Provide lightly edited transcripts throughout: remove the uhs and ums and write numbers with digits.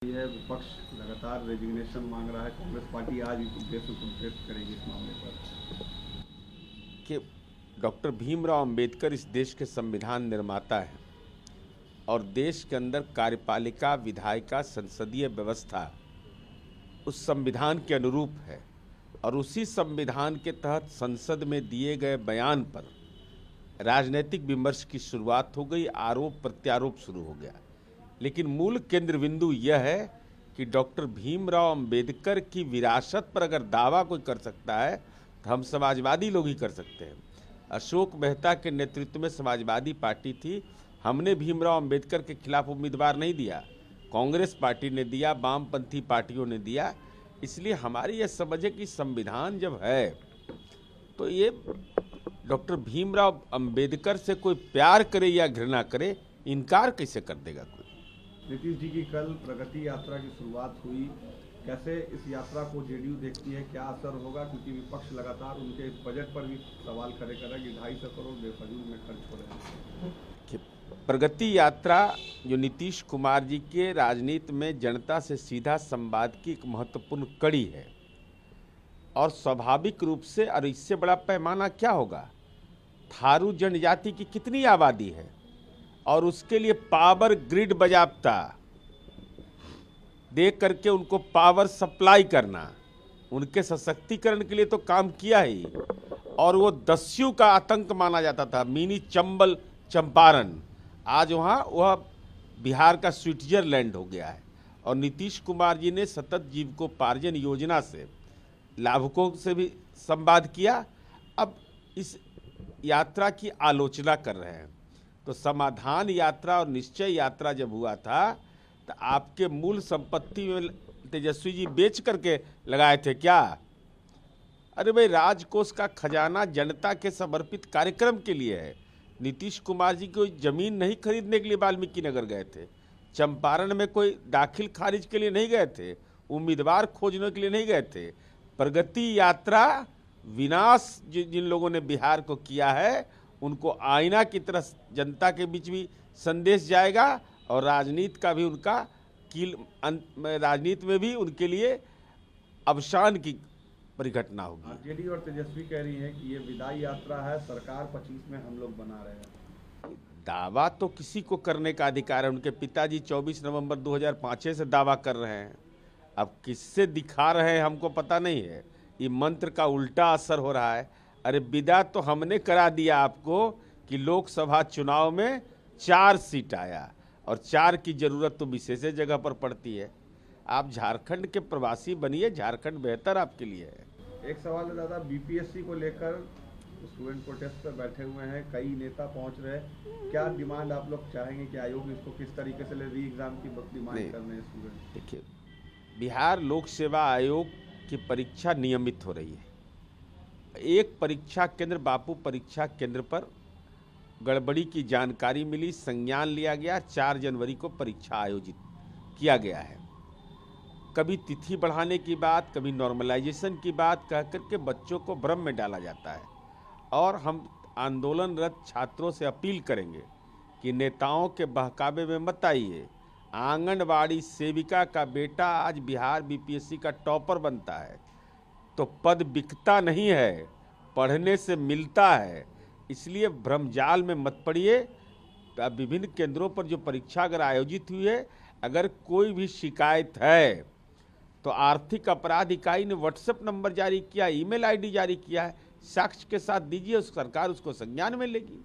यह विपक्ष लगातार रेजिग्नेशन मांग रहा है। कांग्रेस पार्टी आज देश में प्रोटेस्ट करेगी इस मामले पर कि डॉक्टर भीमराव अंबेडकर इस देश के संविधान निर्माता हैं और देश के अंदर कार्यपालिका, विधायिका, संसदीय व्यवस्था उस संविधान के अनुरूप है और उसी संविधान के तहत संसद में दिए गए बयान पर राजनीतिक विमर्श की शुरुआत हो गई, आरोप प्रत्यारोप शुरू हो गया। लेकिन मूल केंद्र बिंदु यह है कि डॉक्टर भीमराव अंबेडकर की विरासत पर अगर दावा कोई कर सकता है तो हम समाजवादी लोग ही कर सकते हैं। अशोक मेहता के नेतृत्व में समाजवादी पार्टी थी, हमने भीमराव अंबेडकर के खिलाफ उम्मीदवार नहीं दिया, कांग्रेस पार्टी ने दिया, वामपंथी पार्टियों ने दिया। इसलिए हमारी यह समझ है कि संविधान जब है तो ये डॉक्टर भीमराव अंबेडकर से कोई प्यार करे या घृणा करे, इनकार कैसे कर देगा कोई। नीतीश जी की कल प्रगति यात्रा की शुरुआत हुई, कैसे इस यात्रा को जेडीयू देखती है, क्या असर होगा? क्योंकि विपक्ष लगातार उनके इस बजट पर भी सवाल खड़े कर रहा है कि 250 करोड़ बेफजूल में खर्च हो रहे हैं। प्रगति यात्रा जो नीतीश कुमार जी के राजनीति में जनता से सीधा संवाद की एक महत्वपूर्ण कड़ी है और स्वाभाविक रूप से, और इससे बड़ा पैमाना क्या होगा, थारू जनजाति की कितनी आबादी है और उसके लिए पावर ग्रिड बाजाप्ता दे करके उनको पावर सप्लाई करना, उनके सशक्तिकरण के लिए तो काम किया ही। और वो दस्यु का आतंक माना जाता था, मिनी चंबल चंपारण, आज वह बिहार का स्विट्जरलैंड हो गया है। और नीतीश कुमार जी ने सतत जीविकोपार्जन योजना से लाभुकों से भी संवाद किया, अब इस यात्रा की आलोचना कर रहे हैं। तो समाधान यात्रा और निश्चय यात्रा जब हुआ था तो आपके मूल संपत्ति में तेजस्वी जी बेच करके लगाए थे क्या? अरे भाई, राजकोष का खजाना जनता के समर्पित कार्यक्रम के लिए है। नीतीश कुमार जी कोई जमीन नहीं खरीदने के लिए वाल्मीकि नगर गए थे, चंपारण में कोई दाखिल खारिज के लिए नहीं गए थे, उम्मीदवार खोजने के लिए नहीं गए थे। प्रगति यात्रा विनाश जिन लोगों ने बिहार को किया है उनको आईना की तरह जनता के बीच भी संदेश जाएगा और राजनीति का भी उनका राजनीति में भी उनके लिए अवसान की परिघटना होगी। जेडीयू और तेजस्वी कह रही है कि ये विदाई यात्रा है, सरकार 25 में हम लोग बना रहे हैं। दावा तो किसी को करने का अधिकार है, उनके पिताजी 24 नवंबर 2005 से दावा कर रहे हैं। अब किससे दिखा रहे हैं हमको पता नहीं है, ये मंत्र का उल्टा असर हो रहा है। अरे विदा तो हमने करा दिया आपको कि लोकसभा चुनाव में 4 सीट आया और 4 की जरूरत तो विशेष जगह पर पड़ती है। आप झारखंड के प्रवासी बनिए, झारखंड बेहतर आपके लिए है। एक सवाल है दादा, बीपीएससी को लेकर स्टूडेंट प्रोटेस्ट पर बैठे हुए हैं, कई नेता पहुंच रहे हैं, क्या डिमांड आप लोग चाहेंगे कि आयोग इसको किस तरीके से ले, री एग्जाम की डिमांड कर रहे हैं स्टूडेंट? देखिए, बिहार लोक सेवा आयोग की परीक्षा नियमित हो रही है। एक परीक्षा केंद्र, बापू परीक्षा केंद्र पर गड़बड़ी की जानकारी मिली, संज्ञान लिया गया, 4 जनवरी को परीक्षा आयोजित किया गया है। कभी तिथि बढ़ाने की बात, कभी नॉर्मलाइजेशन की बात कह करके बच्चों को भ्रम में डाला जाता है। और हम आंदोलनरत छात्रों से अपील करेंगे कि नेताओं के बहकावे में मत आइए। आंगनवाड़ी सेविका का बेटा आज बिहार बीपीएससी का टॉपर बनता है, तो पद बिकता नहीं है, पढ़ने से मिलता है। इसलिए भ्रमजाल में मत पड़िए। विभिन्न केंद्रों पर जो परीक्षा अगर आयोजित हुई है, अगर कोई भी शिकायत है तो आर्थिक अपराध इकाई ने व्हाट्सएप नंबर जारी किया, ईमेल आईडी जारी किया है, साक्ष्य के साथ दीजिए, उस सरकार उसको संज्ञान में लेगी।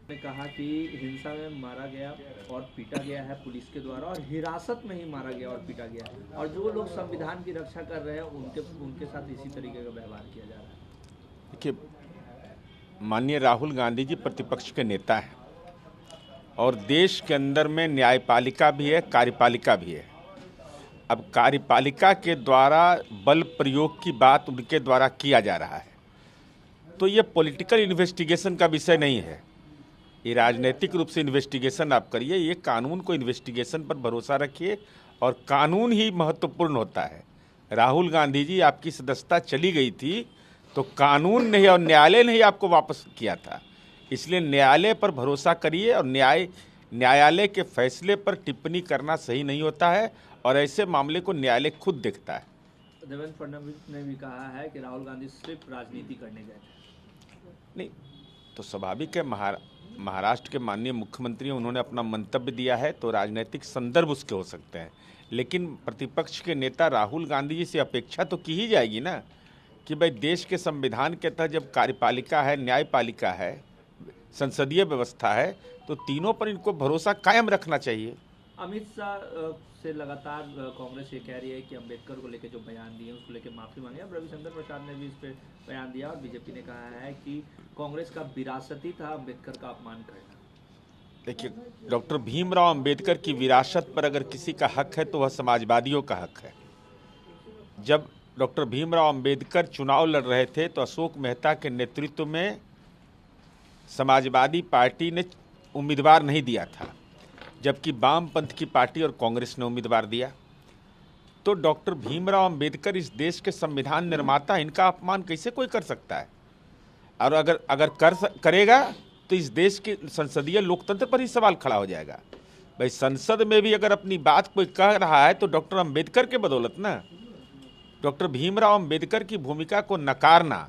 ने कहा कि हिंसा में मारा गया और पीटा गया है पुलिस के द्वारा, और हिरासत में ही मारा गया और पीटा गया है, और जो लोग संविधान की रक्षा कर रहे हैं उनके साथ इसी तरीके का व्यवहार किया जा रहा है। देखिए, माननीय राहुल गांधी जी प्रतिपक्ष के नेता हैं और देश के अंदर में न्यायपालिका भी है, कार्यपालिका भी है। अब कार्यपालिका के द्वारा बल प्रयोग की बात उनके द्वारा किया जा रहा है, तो ये पॉलिटिकल इन्वेस्टिगेशन का विषय नहीं है, ये राजनीतिक रूप से इन्वेस्टिगेशन आप करिए। ये कानून को इन्वेस्टिगेशन पर भरोसा रखिए और कानून ही महत्वपूर्ण होता है। राहुल गांधी जी, आपकी सदस्यता चली गई थी तो कानून नहीं और न्यायालय ने ही आपको वापस किया था, इसलिए न्यायालय पर भरोसा करिए और न्यायालय के फैसले पर टिप्पणी करना सही नहीं होता है। और ऐसे मामले को न्यायालय खुद देखता है। देवेंद्र फडणवीस ने भी कहा है कि राहुल गांधी सिर्फ राजनीति करने गए थे। नहीं तो स्वाभाविक है, महाराष्ट्र के माननीय मुख्यमंत्री उन्होंने अपना मंतव्य दिया है तो राजनीतिक संदर्भ उसके हो सकते हैं, लेकिन प्रतिपक्ष के नेता राहुल गांधी जी से अपेक्षा तो की ही जाएगी ना कि भाई देश के संविधान के तहत जब कार्यपालिका है, न्यायपालिका है, संसदीय व्यवस्था है, तो तीनों पर इनको भरोसा कायम रखना चाहिए। अमित शाह से लगातार कांग्रेस ये कह रही है कि अंबेडकर को लेकर जो बयान दिए उसको लेकर माफी मांगे। अब रविशंकर प्रसाद ने भी इस पर बयान दिया और बीजेपी ने कहा है कि कांग्रेस का विरासती था अंबेडकर का अपमान करना। देखिए, डॉक्टर भीमराव अंबेडकर की विरासत पर अगर किसी का हक है तो वह समाजवादियों का हक है। जब डॉक्टर भीमराव अंबेडकर चुनाव लड़ रहे थे तो अशोक मेहता के नेतृत्व में समाजवादी पार्टी ने उम्मीदवार नहीं दिया था, जबकि वामपंथ की पार्टी और कांग्रेस ने उम्मीदवार दिया। तो डॉक्टर भीमराव अंबेडकर इस देश के संविधान निर्माता, इनका अपमान कैसे कोई कर सकता है? और अगर करेगा तो इस देश के संसदीय लोकतंत्र पर ही सवाल खड़ा हो जाएगा। भाई संसद में भी अगर अपनी बात कोई कह रहा है तो डॉक्टर अंबेडकर के बदौलत ना। डॉक्टर भीमराव अंबेडकर की भूमिका को नकारना